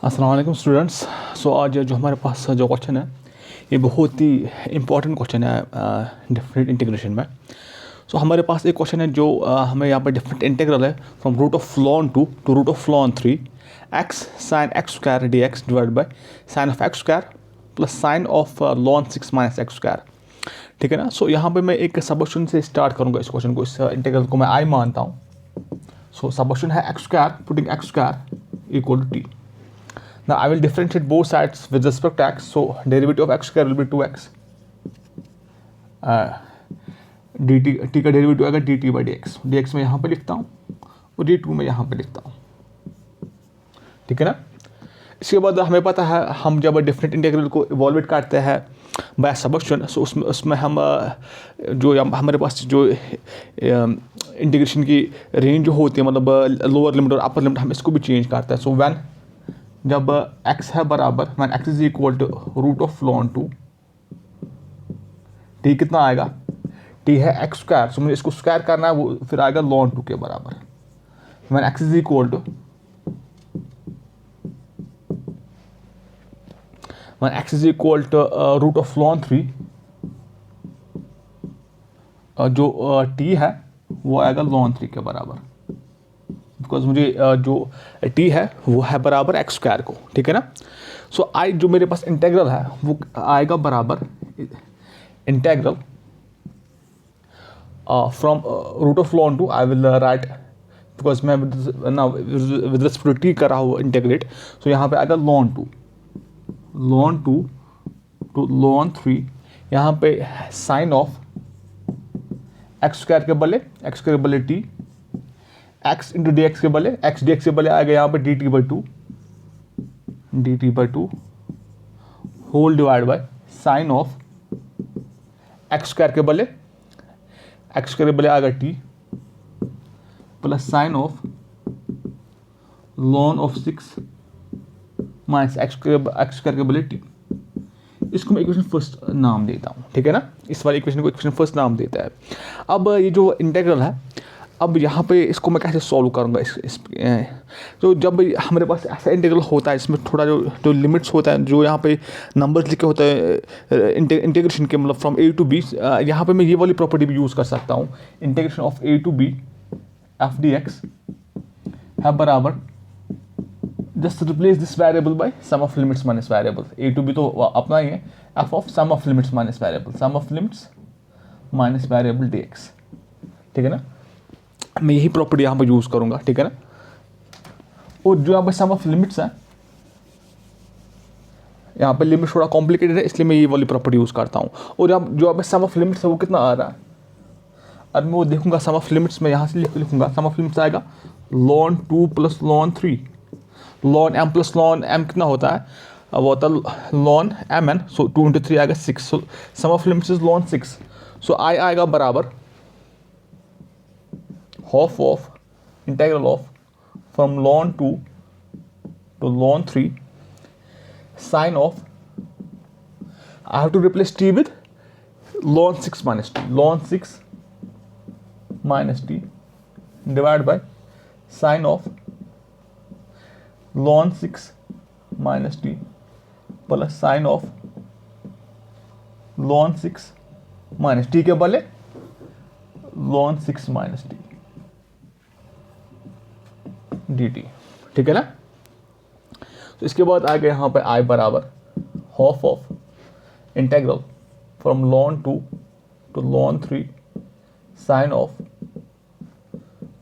अस्सलाम वालेकुम स्टूडेंट्स। आज जो हमारे पास जो क्वेश्चन है ये बहुत ही इम्पोर्टेंट क्वेश्चन है डिफरेंट इंटीग्रेशन में। हमारे पास एक क्वेश्चन है जो हमें यहाँ पर डिफरेंट इंटीग्रल है from root of ln 2 to root of ln 3 x sin x square d x divide by sine of x square plus sine of ln 6 minus x square. ठीक है ना। यहाँ पे मैं एक सबक्वेश्चन से स्टार्ट करूँगा इस क्वेश्चन को, इस इंटीग्रल को मैं आई मानता हूँ। सबक्वेश्चन है x square putting x square equal to t. Now I will differentiate both sides with respect to x. So derivative of x square will be 2x. dt t का derivative आएगा dt by dx। dx मैं यहाँ पे लिखता हूँ और dt मैं यहाँ पे लिखता हूँ। ठीक है ना। इसके बाद हमें पता है हम जब डिफरेंट इंटीग्रल को इवॉल्वेट करते हैं बाय सबक्शन, सो उसमें हम जो हमारे पास जो इंटीग्रेशन की रेंज जो होती है, मतलब लोअर लिमिट और अपर लिमिट, हम इसको भी चेंज करते हैं। सो व्हेन जब x है बराबर when x is equal to root of ln 2, t कितना आएगा, t है एक्स स्क्वायर। सो मुझे इसको स्क्वायर करना है, वो फिर आएगा ln 2 के बराबर। When x is equal to root of ln 3, जो t है वो आएगा ln 3 के बराबर, बिकॉज मुझे जो t है वो है बराबर एक्स स्क्वायर को। ठीक है ना। आई जो मेरे पास इंटेग्रल है वो आएगा बराबर integral from root of ln 2। I will write, because मैं विद रिस्पेक्ट टू t कर रहा हूँ इंटेग्रेट। यहाँ पे आएगा ln 2 टू ln 3। यहाँ पे साइन ऑफ एक्स स्क्वायर के बले t, x into D x के बले x डी एक्स के बले आएगा यहाँ पे dt by two whole divide by sine of x square के बले आएगा t plus sine of ln of 6 minus x square के बले t। इसको मैं इक्वेशन फर्स्ट नाम देता हूँ। ठीक है ना। इस वाले इक्वेशन को इक्वेशन फर्स्ट नाम देता है। अब ये जो इंटीग्रल है, अब यहाँ पे इसको मैं कैसे सॉल्व करूँगा। तो जब हमारे पास ऐसा इंटीग्रल होता है इसमें थोड़ा जो लिमिट्स होता है, जो यहाँ पे नंबर्स लिखे होते हैं इंटीग्रेशन के, मतलब फ्रॉम a टू b, यहाँ पे मैं ये वाली प्रॉपर्टी भी यूज़ कर सकता हूँ। Integration of a to b f dx है बराबर, just replace this variable by sum of limits minus variable. a to b तो अपना ही है, f of sum of limits minus variable, sum of limits minus variable dx। ठीक है ना। मैं यही प्रॉपर्टी यहाँ पर यूज़ करूँगा। ठीक है ना। और जो यहाँ पर सम ऑफ लिमिट्स है, यहाँ पे लिमिट थोड़ा कॉम्प्लिकेटेड है, इसलिए मैं ये वाली प्रॉपर्टी यूज़ करता हूँ। और अब जो यहाँ पे सम ऑफ लिमिट्स है वो कितना आ रहा है, अब मैं वो देखूँगा सम ऑफ लिमिट्स में, यहाँ से लिखूँगा सम ऑफ लिमिट्स आएगा ln 2 plus ln 3, ln m plus ln m कितना होता है, वो होता है ln mn। सो 2 इंटू 3 आएगा 6। सो सम ऑफ लिमिट्स इज ln 6। सो आई आएगा बराबर half of integral of from ln 2 to ln 3 sine of, I have to replace t with ln 6 minus t, ln 6 minus t divided by sine of ln 6 minus t plus sine of ln 6 minus t के बले ln 6 minus t dt। ठीक है ना। तो इसके बाद आएगा यहाँ पे i बराबर half of integral from ln 2 to ln 3 sine of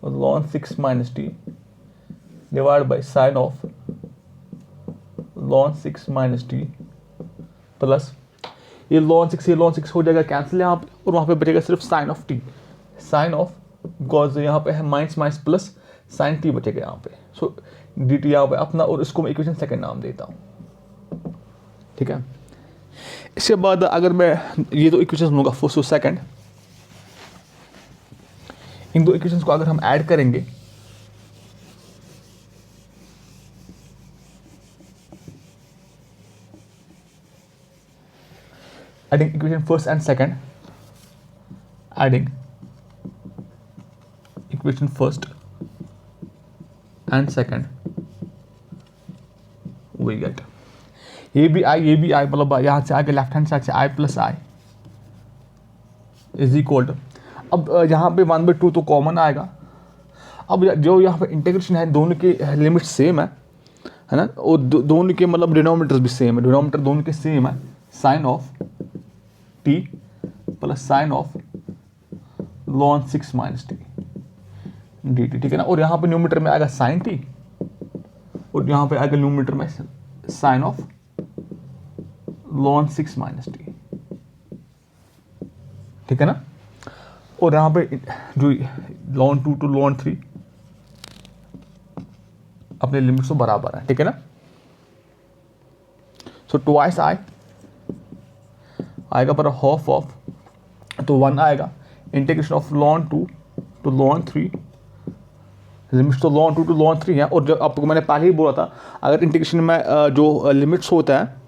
ln 6 minus t divide by sine of ln 6 minus t plus ये ln 6 हो जाएगा कैंसिल यहाँ पे, और वहाँ पे बचेगा सिर्फ sine of t, sine of, because यहाँ पे है minus minus plus sine t बचेगा यहाँ पे। सो डी टी यहाँ पे अपना, और इसको मैं इक्वेशन सेकंड नाम देता हूँ। ठीक है। इसके बाद अगर मैं ये दो इक्वेशन लूँगा फर्स्ट और सेकंड, इन दो इक्वेशंस को अगर हम ऐड करेंगे adding equation first and second, adding equation first and second we get ये भी आई मतलब यहाँ से आगे लेफ्ट हैंड साइड से I plus I is equal to, अब यहाँ पे 1/2 तो कॉमन आएगा। अब जो यहाँ पे इंटीग्रेशन है दोनों के लिमिट सेम है ना, और दोनों के मतलब डिनोमिनेटर्स भी सेम है, डिनोमिनेटर दोनों के सेम है, sine of t plus sine of ln 6 minus t d t, ठीक है ना। और यहाँ पे न्यूमरेटर में आएगा साइन टी और यहाँ पे आएगा न्यूमरेटर में sine of ln 6 minus t, ठीक है ना। और यहाँ पे जो ln 2 टू ln 3 अपने लिमिट्स तो बराबर है, ठीक है ना। सो ट्वाइस आई आएगा पर हाफ ऑफ, तो 1 आएगा, integration of ln 2 to ln 3, limits तो ln 2 टू ln 3 है। और जो आपको मैंने पहले ही बोला था, अगर इंटीग्रेशन में जो लिमिट्स होता है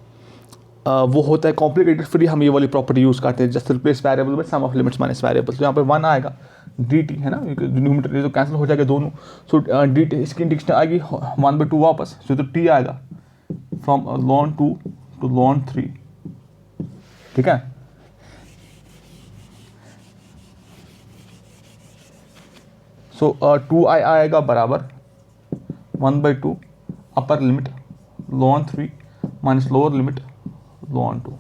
वो होता है कॉम्प्लिकेटेड, फिर हम ये वाली प्रॉपर्टी यूज़ करते हैं, just replace variable by sum of limits minus variable. तो यहाँ पे 1 आएगा डी टी, है ना, न्यूमरेटर तो कैंसिल हो जाएगा दोनों। सो डी टी इसकी इंटीग्रेशन आएगी 1/2 वापस, तो टी आएगा फ्रॉम ln 2 टू ln 3, ठीक है। सो 2i आएगा बराबर 1/2 upper limit ln 3 minus lower limit ln 2।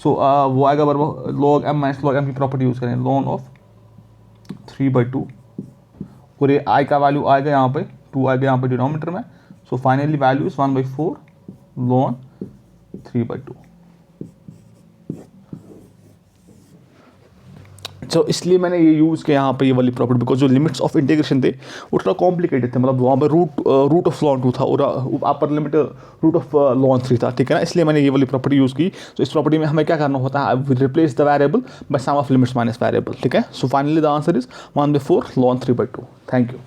सो वो आएगा बराबर log m minus log m की प्रॉपर्टी यूज़ करेंगे, ln ऑफ 3/2, और ये i का वैल्यू आएगा यहाँ पे 2 आएगा यहाँ पे डिनोमिनेटर में। So finally value is 1/4 ln 3/2। तो इसलिए मैंने ये यूज़ किया यहाँ पे ये वाली प्रॉपर्टी, बिकॉज जो लिमिट्स ऑफ इंटीग्रेशन थे वो थोड़ा कॉम्प्लिकेटेड थे, मतलब वहाँ पर रूट ऑफ ln 2 था और upper limit root of ln 3 था, ठीक है ना। इसलिए मैंने ये वाली प्रॉपर्टी यूज़ की। तो इस प्रॉपर्टी में हमें क्या करना होता है, replace the variable by sum of limits minus variable, ठीक है। So finally the answer is 1/4 ln 3/2। Thank you.